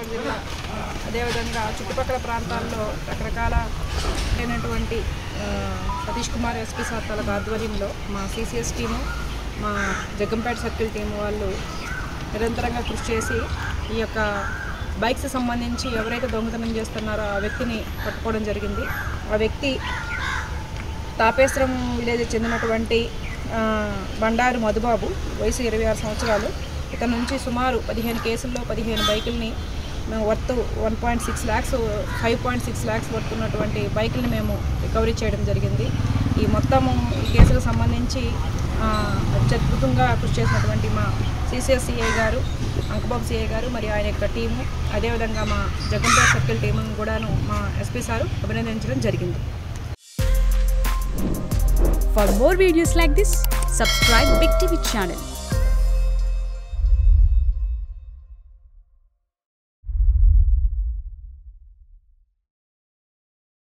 తూర్పుగోదావరి జిల్లా అదేవిధంగా చుట్టుపక్కల ప్రాంతాల్లో రకరకాలైనటువంటి సతీష్ కుమార్ ఎస్పీ సార్ తాలూకా ఆధ్వర్యంలో మా సిసిఎస్ టీము, మా జగ్గంపేట సర్కిల్ టీము వాళ్ళు నిరంతరంగా కృషి చేసి ఈ యొక్క బైక్స్ సంబంధించి ఎవరైతే దొంగతనం చేస్తున్నారో ఆ వ్యక్తిని పట్టుకోవడం జరిగింది. ఆ వ్యక్తి తాపేశ్వరం విలేజ్ చెందినటువంటి బండారు మధుబాబు, వయసు 26 సంవత్సరాలు. ఇతని నుంచి సుమారు 15 కేసుల్లో 15 బైకుల్ని మేము వర్త్ 1.6 lakhs 5.6 lakhs వర్త్ ఉన్నటువంటి బైకుల్ని మేము రికవరీ చేయడం జరిగింది. ఈ మొత్తము ఈ కేసులకు సంబంధించి అత్యద్భుతంగా కృషి చేసినటువంటి మా సిసిఎస్ సిఐ గారు, అంకబాబు సిఐ గారు మరియు ఆయన యొక్క టీము, అదేవిధంగా మా జగ్గంపేట సర్కిల్ టీమును కూడాను మా ఎస్పీ సారు అభినందించడం జరిగింది. For more videos like this, subscribe Big TV channel.